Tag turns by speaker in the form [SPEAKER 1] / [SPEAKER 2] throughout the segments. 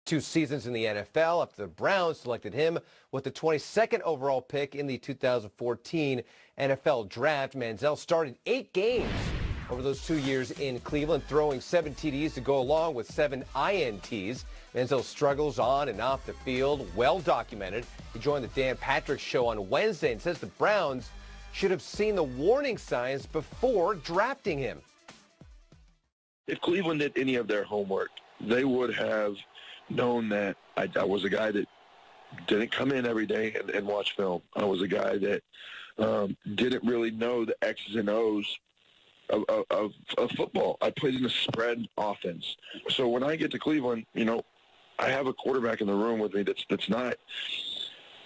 [SPEAKER 1] 2 seasons in the NFL after the Browns selected him with the 22nd overall pick in the 2014 NFL Draft. Manziel started 8 games over those 2 years in Cleveland, throwing 7 TDs to go along with 7 INTs. Manziel's struggles on and off the field, well documented. He joined the Dan Patrick Show on Wednesday and says the Browns should have seen the warning signs before drafting him.
[SPEAKER 2] If Cleveland did any of their homework, they would have known that I was a guy that didn't come in every day and watch film. I was a guy that didn't really know the X's and O's of football. I played in a spread offense. So when I get to Cleveland, you know, I have a quarterback in the room with me that's not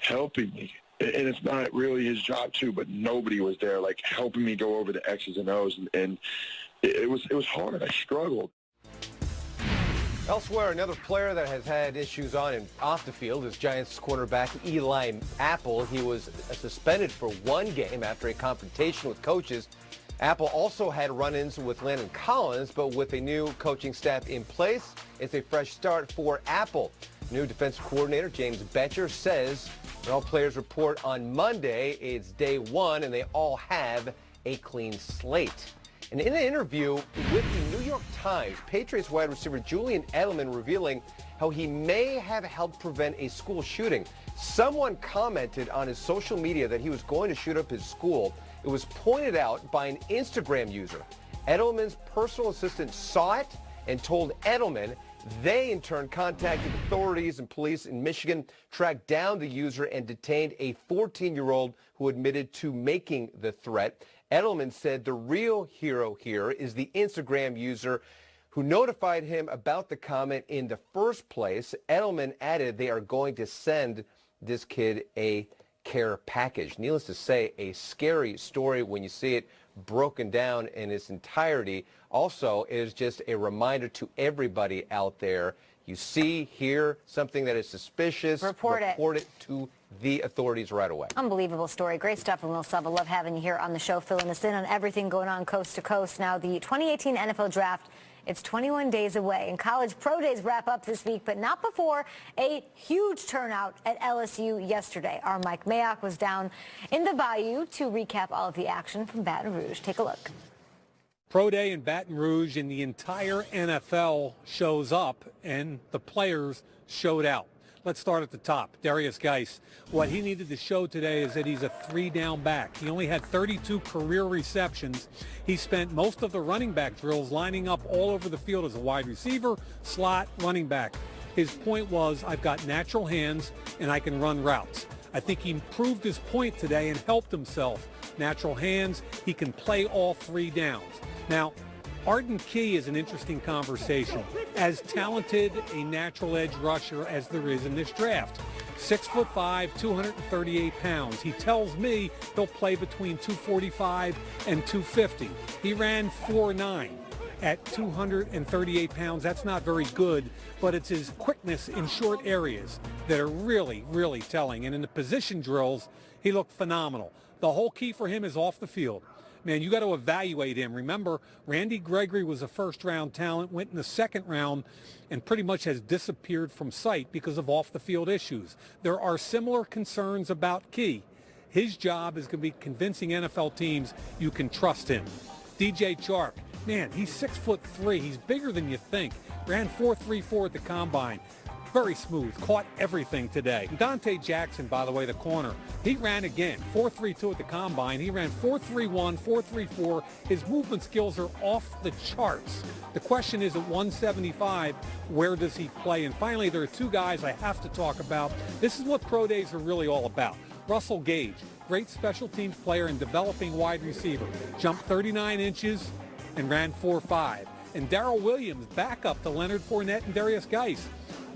[SPEAKER 2] helping me. And it's not really his job too, but nobody was there like helping me go over the X's and O's, and it was hard. I struggled.
[SPEAKER 1] Elsewhere, another player that has had issues on and off the field is Giants cornerback Eli Apple. He was suspended for 1 game after a confrontation with coaches. Apple also had run-ins with Landon Collins, but with a new coaching staff in place, it's a fresh start for Apple. New defensive coordinator James Bettcher says when all players report on Monday, it's day 1, and they all have a clean slate. And in an interview with the New York Times, Patriots wide receiver Julian Edelman revealing how he may have helped prevent a school shooting. Someone commented on his social media that he was going to shoot up his school. It was pointed out by an Instagram user. Edelman's personal assistant saw it and told Edelman. They, in turn, contacted authorities and police in Michigan, tracked down the user, and detained a 14-year-old who admitted to making the threat. Edelman said the real hero here is the Instagram user who notified him about the comment in the first place. Edelman added they are going to send this kid a care package. Needless to say, a scary story when you see it broken down in its entirety. Also, it is just a reminder to everybody out there, you see, hear something that is suspicious, report it to the authorities right away.
[SPEAKER 3] Unbelievable story. Great stuff from Will Selva. Love having you here on the show, filling us in on everything going on coast to coast. Now, the 2018 NFL Draft, it's 21 days away, and college pro days wrap up this week, but not before a huge turnout at LSU yesterday. Our Mike Mayock was down in the Bayou to recap all of the action from Baton Rouge. Take a look.
[SPEAKER 4] Pro Day in Baton Rouge, and the entire NFL shows up, and the players showed out. Let's start at the top. Derrius Guice. What he needed to show today is that he's a 3-down back. He only had 32 career receptions. He spent most of the running back drills lining up all over the field as a wide receiver, slot, running back. His point was, I've got natural hands and I can run routes. I think he proved his point today and helped himself. Natural hands, he can play all 3 downs. Now, Arden Key is an interesting conversation. As talented a natural edge rusher as there is in this draft. 6'5", 238 pounds. He tells me he'll play between 245 and 250. He ran 4.9 at 238 pounds. That's not very good, but it's his quickness in short areas that are really, really telling. And in the position drills, he looked phenomenal. The whole key for him is off the field. Man, you got to evaluate him. Remember, Randy Gregory was a first-round talent, went in the second round, and pretty much has disappeared from sight because of off-the-field issues. There are similar concerns about Key. His job is going to be convincing NFL teams you can trust him. DJ Chark, man, he's 6'3". He's bigger than you think. Ran 4.34 at the combine. Very smooth, caught everything today. Dante Jackson, by the way, the corner, he ran again, 4.32 at the combine. He ran 4.31, 4.34. His movement skills are off the charts. The question is, at 175, where does he play? And finally, there are 2 guys I have to talk about. This is what pro days are really all about. Russell Gage, great special teams player and developing wide receiver. Jumped 39 inches and ran 4.5. And Darrell Williams, backup to Leonard Fournette and Derrius Guice.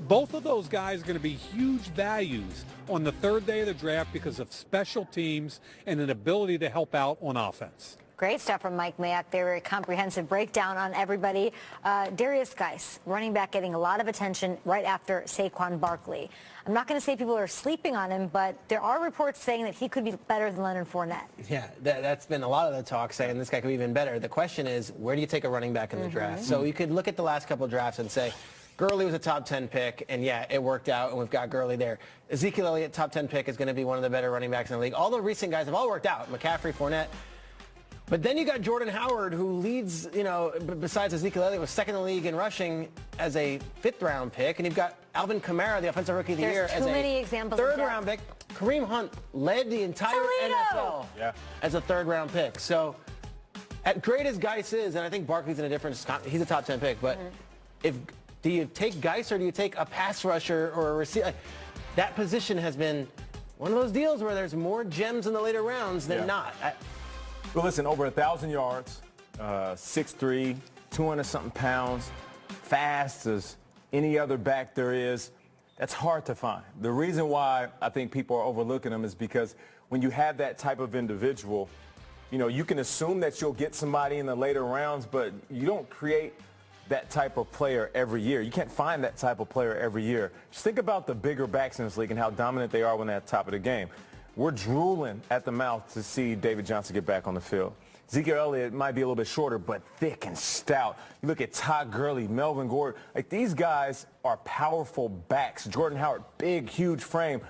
[SPEAKER 4] Both of those guys are going to be huge values on the 3rd day of the draft because of special teams and an ability to help out on offense.
[SPEAKER 3] Great stuff from Mike Mayock. Very comprehensive breakdown on everybody. Derrius Guice, running back, getting a lot of attention right after Saquon Barkley. I'm not going to say people are sleeping on him, but there are reports saying that he could be better than Leonard Fournette.
[SPEAKER 5] Yeah, that's been a lot of the talk saying this guy could be even better. The question is, where do you take a running back in the draft? So you could look at the last couple of drafts and say, Gurley was a top 10 pick, and yeah, it worked out, and we've got Gurley there. Ezekiel Elliott, top 10 pick, is going to be one of the better running backs in the league. All the recent guys have all worked out. McCaffrey, Fournette. But then you got Jordan Howard, who leads, besides Ezekiel Elliott, was second in the league in rushing as a 5th-round pick. And you've got Alvin Kamara, the offensive rookie of the year, as a 3rd-round pick. Kareem Hunt led the entire NFL as a 3rd-round pick. So, as great as Geis is, and I think Barkley's in a different, he's a top 10 pick, but do you take Geis or do you take a pass rusher or a receiver? That position has been one of those deals where there's more gems in the later rounds than not.
[SPEAKER 6] Well, listen, over 1,000 yards, 6'3", 200-something pounds, fast as any other back there is. That's hard to find. The reason why I think people are overlooking him is because when you have that type of individual, you can assume that you'll get somebody in the later rounds, but you don't create that type of player every year. You can't find that type of player every year. Just think about the bigger backs in this league and how dominant they are when they're at the top of the game. We're drooling at the mouth to see David Johnson get back on the field. Ezekiel Elliott might be a little bit shorter, but thick and stout. You look at Todd Gurley, Melvin Gordon. These guys are powerful backs. Jordan Howard, big, huge frame.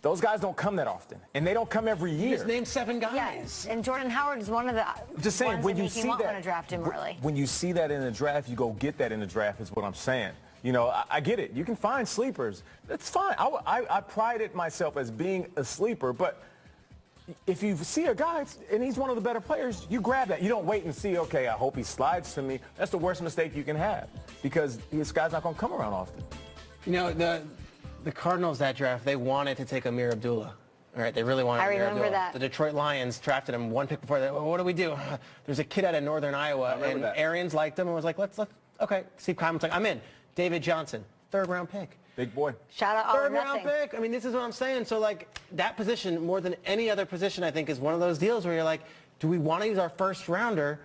[SPEAKER 6] Those guys don't come that often, and they don't come every year.
[SPEAKER 5] You just named 7 guys.
[SPEAKER 3] Yes, and Jordan Howard is one of the
[SPEAKER 6] just saying,
[SPEAKER 3] ones
[SPEAKER 6] when
[SPEAKER 3] that
[SPEAKER 6] you
[SPEAKER 3] make
[SPEAKER 6] see
[SPEAKER 3] want
[SPEAKER 6] that,
[SPEAKER 3] to draft him early.
[SPEAKER 6] When you see that in the draft, you go get that in the draft is what I'm saying. I get it. You can find sleepers. That's fine. I pride it myself as being a sleeper, but if you see a guy and he's one of the better players, you grab that. You don't wait and see, okay, I hope he slides to me. That's the worst mistake you can have because this guy's not going to come around often.
[SPEAKER 5] The Cardinals that draft, they wanted to take Amir Abdullah. All right, they really wanted Amir Abdullah.
[SPEAKER 3] I remember that.
[SPEAKER 5] The Detroit Lions drafted him 1 pick before. What do we do? There's a kid out of Northern Iowa, and Arians liked him and was like, let's okay. Steve Kleiman's like, I'm in. David Johnson, 3rd-round pick.
[SPEAKER 6] Big boy.
[SPEAKER 3] Shout out all or
[SPEAKER 5] 3rd-round pick. I mean, this is what I'm saying. So, that position, more than any other position, I think, is one of those deals where you're like, do we want to use our 1st-rounder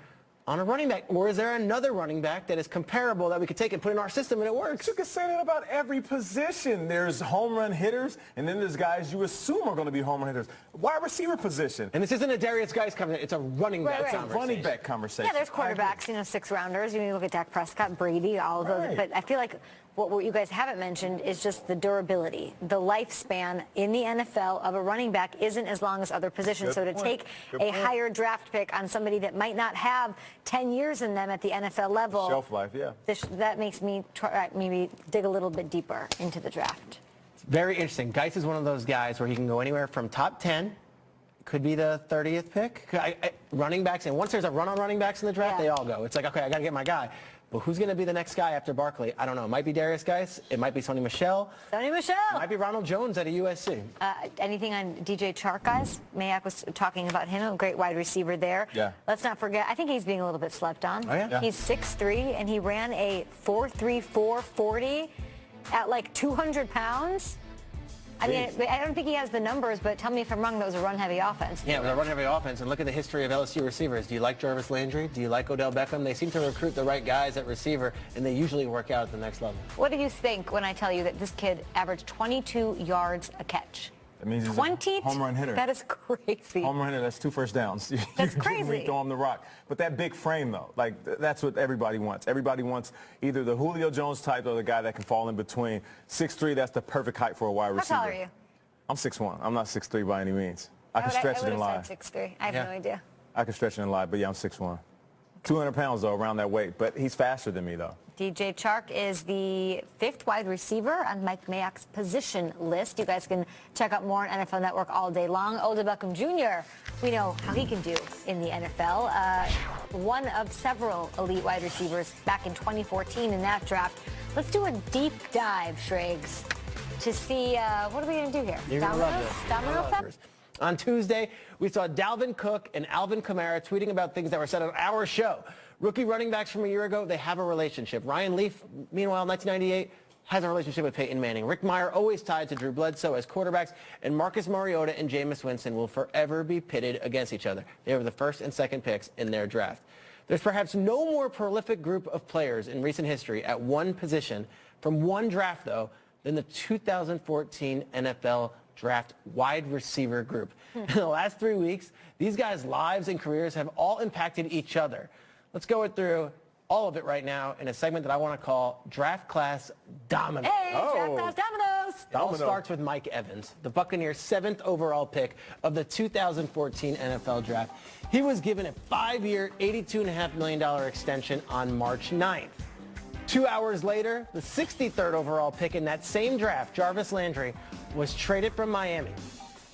[SPEAKER 5] on a running back? Or is there another running back that is comparable that we could take and put in our system and it works?
[SPEAKER 6] You can say that about every position. There's home run hitters, and then there's guys you assume are going to be home run hitters. Wide receiver position.
[SPEAKER 5] And this isn't a Darius Geis conversation. It's a running back conversation.
[SPEAKER 6] It's a running back conversation.
[SPEAKER 3] Yeah, there's quarterbacks, 6-rounders. You look at Dak Prescott, Brady, all of those. But I feel like what you guys haven't mentioned is just the durability. The lifespan in the NFL of a running back isn't as long as other positions. So to take a higher draft pick on somebody that might not have 10 years in them at the NFL level.
[SPEAKER 6] Shelf life, yeah.
[SPEAKER 3] That makes me try, maybe dig a little bit deeper into the draft.
[SPEAKER 5] Very interesting. Geis is one of those guys where he can go anywhere from top 10, could be the 30th pick. Running backs, and once there's a run on running backs in the draft, they all go. It's like, okay, I got to get my guy. But who's going to be the next guy after Barkley? I don't know. It might be Darius Geis. It might be Sony Michel.
[SPEAKER 3] Sony Michel.
[SPEAKER 5] It might be Ronald Jones at a USC.
[SPEAKER 3] Anything on DJ Chark, guys? Mayak was talking about him, a great wide receiver there.
[SPEAKER 6] Yeah.
[SPEAKER 3] Let's not forget, I think he's being a little bit slept on.
[SPEAKER 5] Oh, yeah?
[SPEAKER 3] He's 6'3", and he ran a 4.34 40 at 200 pounds. I mean, I don't think he has the numbers, but tell me if I'm wrong, that was a run-heavy offense.
[SPEAKER 5] Yeah, it was a run-heavy offense, and look at the history of LSU receivers. Do you like Jarvis Landry? Do you like Odell Beckham? They seem to recruit the right guys at receiver, and they usually work out at the next level.
[SPEAKER 3] What do you think when I tell you that this kid averaged 22 yards a catch?
[SPEAKER 6] That means he's
[SPEAKER 3] 20?
[SPEAKER 6] a home run hitter.
[SPEAKER 3] That is crazy.
[SPEAKER 6] Home run hitter, that's 2 first downs.
[SPEAKER 3] That's
[SPEAKER 6] You
[SPEAKER 3] crazy.
[SPEAKER 6] throw him the rock. But that big frame, though, that's what everybody wants. Everybody wants either the Julio Jones type or the guy that can fall in between. 6'3", that's the perfect height for a wide receiver.
[SPEAKER 3] How tall are you?
[SPEAKER 6] I'm 6'1". I'm not 6'3" by any means. I can stretch it and lie.
[SPEAKER 3] I would have said 6'3". I have no idea.
[SPEAKER 6] I can stretch it and lie, but yeah, I'm 6'1". 200 pounds, though, around that weight. But he's faster than me, though.
[SPEAKER 3] DJ Chark is the 5th wide receiver on Mike Mayak's position list. You guys can check out more on NFL Network all day long. Odell Beckham Jr., we know how he can do in the NFL. One of several elite wide receivers back in 2014 in that draft. Let's do a deep dive, Shregs, to see what are we going to do here?
[SPEAKER 5] You're going to love this.
[SPEAKER 3] Domino effect?
[SPEAKER 5] On Tuesday, we saw Dalvin Cook and Alvin Kamara tweeting about things that were said on our show. Rookie running backs from a year ago, they have a relationship. Ryan Leaf, meanwhile, 1998, has a relationship with Peyton Manning. Rick Meyer always tied to Drew Bledsoe as quarterbacks, and Marcus Mariota and Jameis Winston will forever be pitted against each other. They were the 1st and 2nd picks in their draft. There's perhaps no more prolific group of players in recent history at one position from one draft, though, than the 2014 NFL Draft wide receiver group. In the last 3 weeks, these guys' lives and careers have all impacted each other. Let's go through all of it right now in a segment that I want to call Draft Class Domino.
[SPEAKER 3] Hey, Draft Class Dominoes!
[SPEAKER 5] It all starts with Mike Evans, the Buccaneers' 7th overall pick of the 2014 NFL Draft. He was given a 5-year, $82.5 million extension on March 9th. 2 hours later, the 63rd overall pick in that same draft, Jarvis Landry, was traded from Miami.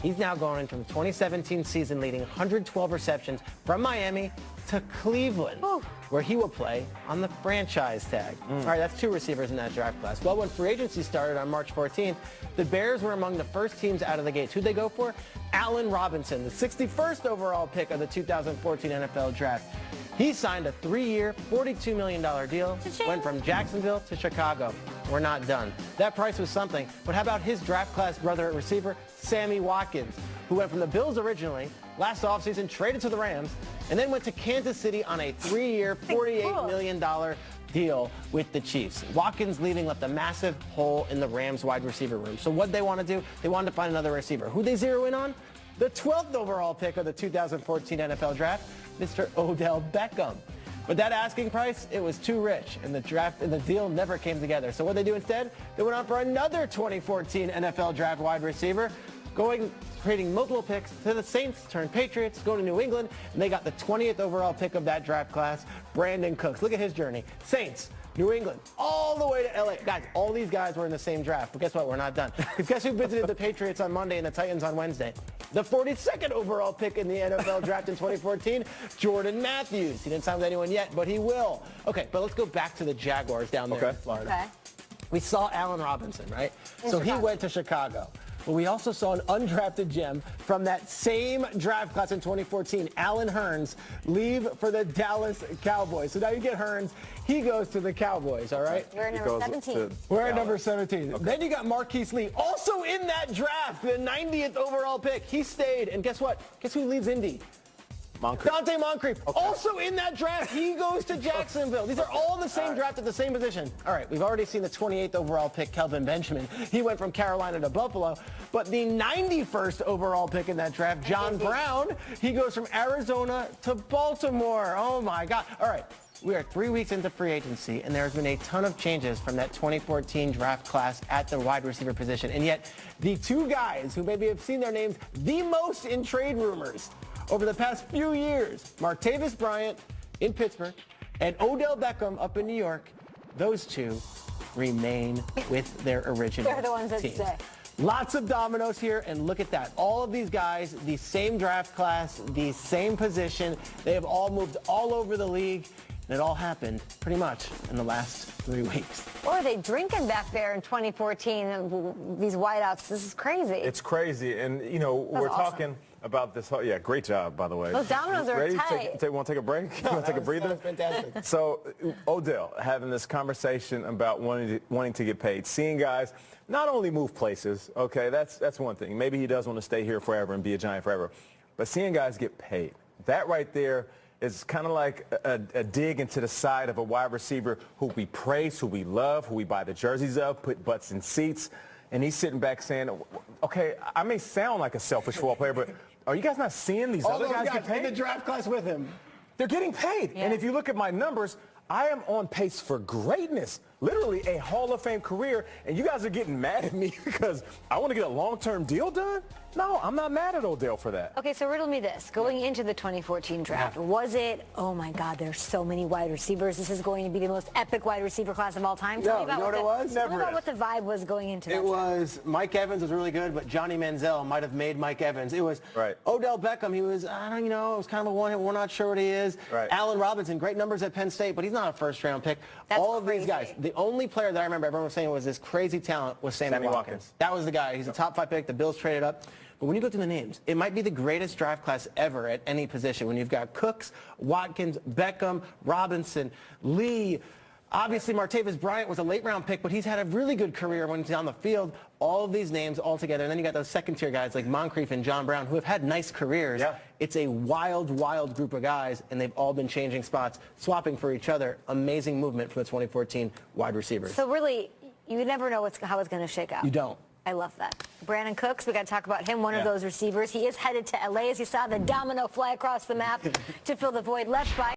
[SPEAKER 5] He's now going into the 2017 season leading 112 receptions from Miami to Cleveland, where he will play on the franchise tag. All right, that's 2 receivers in that draft class. Well, when free agency started on March 14th, the Bears were among the first teams out of the gates. Who'd they go for? Allen Robinson, the 61st overall pick of the 2014 NFL Draft. He signed a 3-year, $42 million deal, went from Jacksonville to Chicago. We're not done. That price was something, but how about his draft class brother at receiver, Sammy Watkins, who went from the Bills originally, last offseason traded to the Rams, and then went to Kansas City on a 3-year, $48 million deal with the Chiefs. Watkins leaving left a massive hole in the Rams wide receiver room. So what they want to do? They wanted to find another receiver. Who they zero in on? The 12th overall pick of the 2014 NFL Draft, Mr. Odell Beckham. But that asking price, it was too rich, and the deal never came together. So what they do instead? They went on for another 2014 NFL Draft wide receiver, trading multiple picks to the Saints, turned Patriots, go to New England, and they got the 20th overall pick of that draft class, Brandon Cooks. Look at his journey. Saints, New England, all the way to LA. Guys, all these guys were in the same draft, but guess what? We're not done. Because guess who visited the Patriots on Monday and the Titans on Wednesday? The 42nd overall pick in the NFL Draft in 2014, Jordan Matthews. He didn't sign with anyone yet, but he will. Okay, but let's go back to the Jaguars down there in Florida.
[SPEAKER 3] Okay.
[SPEAKER 5] We saw Allen Robinson, right? So he went to Chicago. But we also saw an undrafted gem from that same draft class in 2014, Allen Hurns, leave for the Dallas Cowboys. So now you get Hurns. He goes to the Cowboys, all right?
[SPEAKER 3] You're at number 17.
[SPEAKER 5] We're at number 17. Okay. Then you got Marquise Lee, also in that draft, the 90th overall pick. He stayed, and guess what? Guess who leaves Indy? Dante Moncrief, also in that draft. He goes to Jacksonville. These are all the same draft at the same position. All right, we've already seen the 28th overall pick, Kelvin Benjamin. He went from Carolina to Buffalo. But the 91st overall pick in that draft, John Brown, he goes from Arizona to Baltimore. Oh, my God. All right. We are 3 weeks into free agency, and there has been a ton of changes from that 2014 draft class at the wide receiver position. And yet, the 2 guys who maybe have seen their names the most in trade rumors over the past few years, Martavis Bryant in Pittsburgh and Odell Beckham up in New York, those 2 remain with their original
[SPEAKER 3] They're the ones that
[SPEAKER 5] teams.
[SPEAKER 3] stay.
[SPEAKER 5] Lots of dominoes here, and look at that. All of these guys, the same draft class, the same position. They have all moved all over the league, and it all happened pretty much in the last 3 weeks.
[SPEAKER 3] What were they drinking back there in 2014? These wideouts, this is crazy.
[SPEAKER 6] It's crazy, and we're talking about this whole, great job, by the way.
[SPEAKER 3] Those dominoes are tight.
[SPEAKER 6] Want to take a break? You want to take a breather?
[SPEAKER 5] Fantastic.
[SPEAKER 6] So Odell having this conversation about wanting to get paid, seeing guys not only move places, okay, that's one thing. Maybe he does want to stay here forever and be a Giant forever, but seeing guys get paid, that right there is kind of like a dig into the side of a wide receiver who we praise, who we love, who we buy the jerseys of, put butts in seats. And he's sitting back saying, okay, I may sound like a selfish football player, but are you guys not seeing these other guys get paid?
[SPEAKER 5] In the draft class with him.
[SPEAKER 6] They're getting paid.
[SPEAKER 3] Yeah.
[SPEAKER 6] And if you look at my numbers, I am on pace for greatness, literally a Hall of Fame career, and you guys are getting mad at me because I want to get a long-term deal done? No, I'm not mad at Odell for that.
[SPEAKER 3] Okay, so riddle me this. Going into the 2014 draft, was it, oh my God, there's so many wide receivers. This is going to be the most epic wide receiver class of all time. Tell me about
[SPEAKER 5] what it was?
[SPEAKER 3] Tell me about what the vibe was going into that
[SPEAKER 5] It
[SPEAKER 3] draft.
[SPEAKER 5] was Mike Evans was really good, but Johnny Manziel might have made Mike Evans. It was Odell Beckham. He was, I don't know, it was kind of a one-hit. We're not sure what he is. Allen Robinson, great numbers at Penn State, but he's not a first-round pick.
[SPEAKER 3] That's
[SPEAKER 5] all of
[SPEAKER 3] crazy.
[SPEAKER 5] these guys. The only player that I remember everyone was saying was this crazy talent was Sammy Watkins. That was the guy. He's a top 5 pick. The Bills traded up. But when you go through the names, it might be the greatest draft class ever at any position. When you've got Cooks, Watkins, Beckham, Robinson, Lee. Obviously, Martavis Bryant was a late-round pick, but he's had a really good career when he's on the field. All of these names all together. And then you got those second-tier guys like Moncrief and John Brown who have had nice careers. It's a wild, wild group of guys, and they've all been changing spots, swapping for each other. Amazing movement from the 2014 wide receivers.
[SPEAKER 3] So really, you never know how it's going to shake out.
[SPEAKER 5] You don't.
[SPEAKER 3] I love that. Brandon Cooks, we got to talk about him, one of those receivers. He is headed to LA, as you saw the domino fly across the map to fill the void left by